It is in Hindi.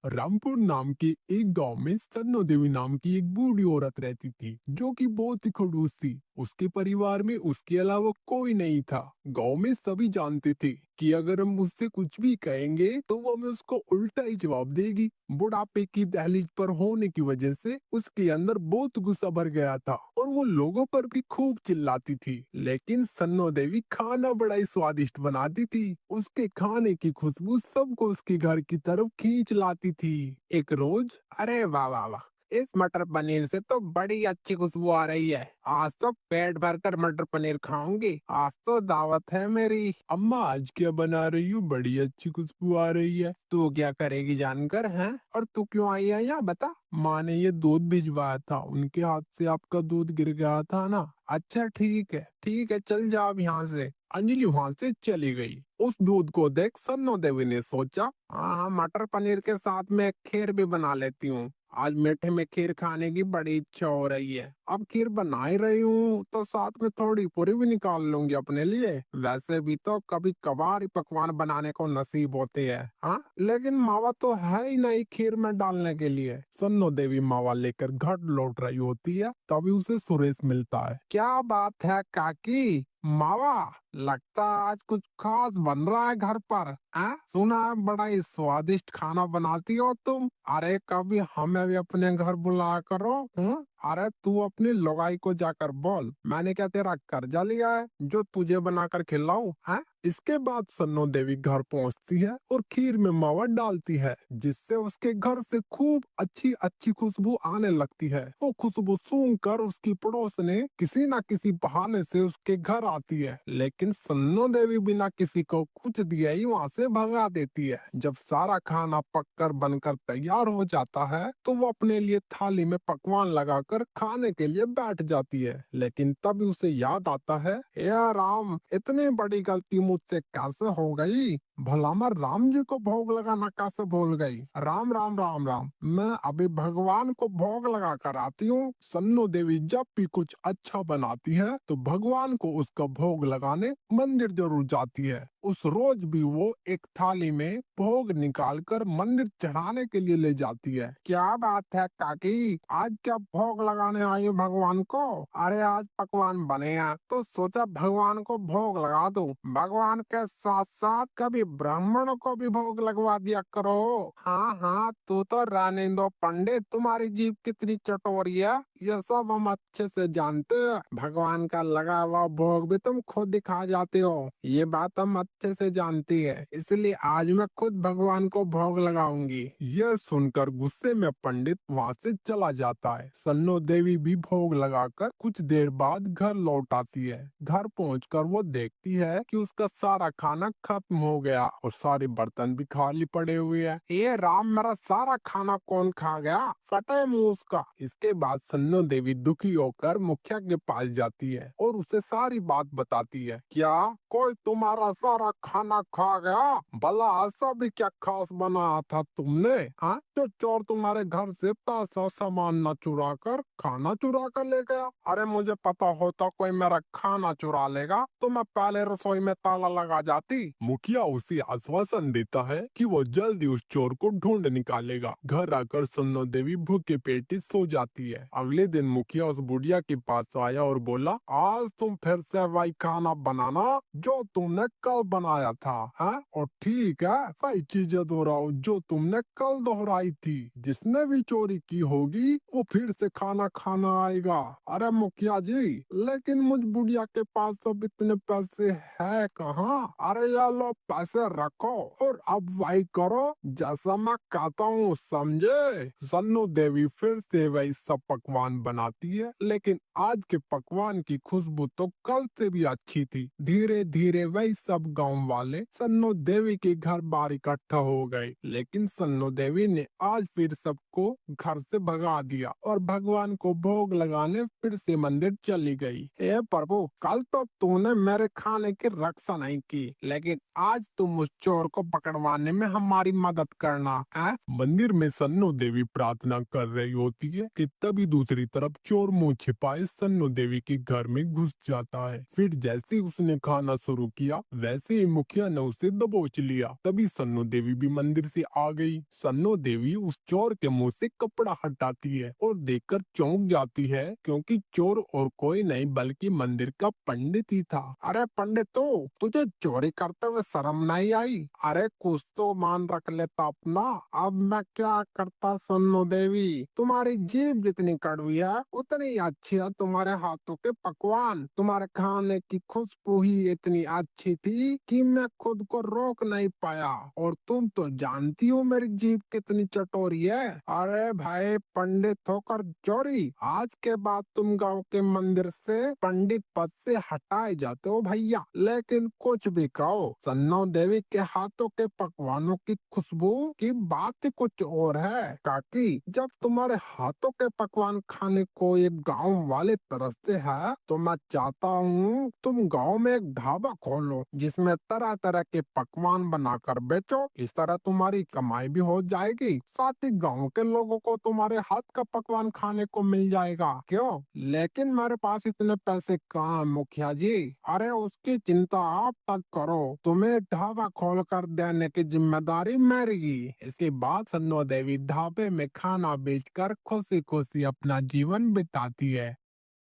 रामपुर नाम के एक गांव में सन्नो देवी नाम की एक बूढ़ी औरत रहती थी जो कि बहुत ही खड़ूस थी। उसके परिवार में उसके अलावा कोई नहीं था। गांव में सभी जानते थे कि अगर हम उससे कुछ भी कहेंगे तो वो हमें उसको उल्टा ही जवाब देगी। बुढ़ापे की दहलीज पर होने की वजह से उसके अंदर बहुत गुस्सा भर गया था और वो लोगों पर भी खूब चिल्लाती थी। लेकिन सन्नो देवी खाना बड़ा ही स्वादिष्ट बनाती थी। उसके खाने की खुशबू सबको उसके घर की तरफ खींच लाती थी। एक रोज, अरे वाह वाह वाह, इस मटर पनीर से तो बड़ी अच्छी खुशबू आ रही है। आज तो पेट भरकर मटर पनीर खाऊंगी। आज तो दावत है मेरी। अम्मा आज क्या बना रही हो? बड़ी अच्छी खुशबू आ रही है। तू क्या करेगी जानकर है? और तू क्यों आई है यहाँ बता? माँ ने ये दूध भिजवाया था, उनके हाथ से आपका दूध गिर गया था ना। अच्छा ठीक है, चल जा अब यहाँ से। अंजलि वहां से चली गई। उस दूध को देख सन्नो देवी ने सोचा, हाँ, मटर पनीर के साथ में खीर भी बना लेती हूँ। आज मीठे में खीर खाने की बड़ी इच्छा हो रही है। अब खीर बना ही रही हूँ तो साथ में थोड़ी पूरी भी निकाल लूंगी अपने लिए। वैसे भी तो कभी कभार ही पकवान बनाने को नसीब होते हैं। हाँ, लेकिन मावा तो है ही नहीं खीर में डालने के लिए। सन्नो देवी मावा लेकर घर लौट रही होती है, तभी उसे सुरेश मिलता है। क्या बात है काकी, मावा? लगता है आज कुछ खास बन रहा है घर पर। सुना है बड़ा ही स्वादिष्ट खाना बनाती हो तुम। अरे कभी हमें भी अपने घर बुलाया करो। अरे तू अपनी लोगाई को जाकर बोल, मैंने क्या तेरा कर्जा लिया है जो तुझे बनाकर खिलाऊं? है? इसके बाद सन्नो देवी घर पहुंचती है और खीर में मावा डालती है, जिससे उसके घर से खूब अच्छी अच्छी खुशबू आने लगती है। वो खुशबू सूंघकर उसकी पड़ोसने किसी न किसी बहाने से उसके घर आती है, लेकिन सन्नो देवी बिना किसी को कुछ दिए ही वहाँ से भगा देती है। जब सारा खाना पककर बनकर तैयार हो जाता है तो वो अपने लिए थाली में पकवान लगाकर खाने के लिए बैठ जाती है। लेकिन तभी उसे याद आता है, या राम, इतनी बड़ी गलती मुझसे कैसे हो गई? भला मैं राम जी को भोग लगाना कैसे भूल गई? राम राम राम राम, मैं अभी भगवान को भोग लगा कर आती हूँ। सन्नो देवी जब भी कुछ अच्छा बनाती है तो भगवान को उसका भोग लगाने मंदिर जरूर जाती है। उस रोज भी वो एक थाली में भोग निकाल कर मंदिर चढ़ाने के लिए ले जाती है। क्या बात है काकी, आज क्या भोग लगाने आई हो भगवान को? अरे आज पकवान बने हैं तो सोचा भगवान को भोग लगा दूं। भगवान के साथ साथ कभी ब्राह्मणों को भी भोग लगवा दिया करो। हाँ हाँ, तू तो रानिंदो पंडित, तुम्हारी जीभ कितनी चटोरी है ये सब हम अच्छे से जानते हैं। भगवान का लगा हुआ भोग भी तुम खुद ही खा जाते हो, ये बात हम अच्छे से जानती है। इसलिए आज मैं खुद भगवान को भोग लगाऊंगी। यह सुनकर गुस्से में पंडित वहाँ से चला जाता है। सन्नो देवी भी भोग लगाकर कुछ देर बाद घर लौट आती है। घर पहुंचकर वो देखती है कि उसका सारा खाना खत्म हो गया और सारे बर्तन भी खाली पड़े हुए हैं। ये राम, मेरा सारा खाना कौन खा गया? फतेह मुंह उसका। इसके बाद सन्नो देवी दुखी होकर मुखिया के पास जाती है और उसे सारी बात बताती है। क्या कोई तुम्हारा सारा खाना खा गया? भला ऐसा भी क्या खास बनाया था तुमने? हाँ, जो चोर तुम्हारे घर से पैसा सामान न चुरा कर खाना चुरा कर ले गया? अरे मुझे पता होता कोई मेरा खाना चुरा लेगा तो मैं पहले रसोई में ताला लगा जाती। मुखिया उसे आश्वासन देता है कि वो जल्दी उस चोर को ढूंढ निकालेगा। घर आकर सन्नो देवी भूखे पेटी सो जाती है। अगले दिन मुखिया उस बुढ़िया के पास आया और बोला, आज तुम फिर से वही खाना बनाना जो तुमने कल बनाया था। है? और ठीक है, वही चीजें दोहराओ जो तुमने कल दोहराई थी। जिसने भी चोरी की होगी वो फिर से खाना खाना आएगा। अरे मुखिया जी, लेकिन मुझ बुढ़िया के पास अब इतने पैसे है कहाँ? अरे यार लो, पैसे रखो और अब वही करो जैसा मैं कहता हूँ, समझे? सन्नो देवी फिर से वही सब पकवान बनाती है, लेकिन आज के पकवान की खुशबू तो कल से भी अच्छी थी। धीरे धीरे वही सब गांव वाले सन्नो देवी के घर बाहर इकट्ठा हो गए, लेकिन सन्नो देवी ने आज फिर सबको घर से भगा दिया और भगवान को भोग लगाने फिर से मंदिर चली गई। हे प्रभु, कल तो तूने मेरे खाने की रक्षा नहीं की, लेकिन आज तुम उस चोर को पकड़वाने में हमारी मदद करना है। मंदिर में सन्नो देवी प्रार्थना कर रही होती है कि तभी दूसरी तरफ चोर मुंह छिपाए सन्नो देवी के घर में घुस जाता है। फिर जैसे ही उसने खाना शुरू किया वैसे ही मुखिया ने उसे दबोच लिया। तभी सन्नो देवी भी मंदिर से आ गई। सन्नो देवी उस चोर के मुंह से कपड़ा हटाती है और देखकर चौंक जाती है, क्योंकि चोर और कोई नहीं बल्कि मंदिर का पंडित ही था। अरे पंडित, तो तुझे चोरी करते हुए शर्म नहीं आई? अरे कुछ तो मान रख लेता अपना। अब मैं क्या करता सन्नो देवी, तुम्हारी जीभ जितनी कड़वी है उतनी अच्छी है तुम्हारे हाथों के पकवान। तुम्हारे खाने की खुशबू ही इतनी अच्छी थी कि मैं खुद को रोक नहीं पाया। और तुम तो जानती हो मेरी जीभ कितनी चटोरी है। अरे भाई, पंडित होकर चोरी? आज के बाद तुम गांव के मंदिर से पंडित पद से हटाए जाते हो भैया। लेकिन कुछ भी कहो, सन्नो देवी के हाथों के पकवानों की खुशबू की बात ही कुछ और है। काकी, जब तुम्हारे हाथों के पकवान खाने को एक गांव वाले तरसते हैं तो मैं चाहता हूँ तुम गांव में एक ढाबा खोलो जिसमें तरह तरह के पकवान बनाकर बेचो। इस तरह तुम्हारी कमाई भी हो जाएगी, साथ ही गांव के लोगों को तुम्हारे हाथ का पकवान खाने को मिल जाएगा। क्यों? लेकिन मेरे पास इतने पैसे कहाँ मुखिया जी? अरे उसकी चिंता आप तक करो, तुम्हें ढाबा खोल कर देने की जिम्मेदारी मेरी। इसके बाद सन्नो देवी ढाबे में खाना बेचकर खुशी खुशी अपना जीवन बिताती है।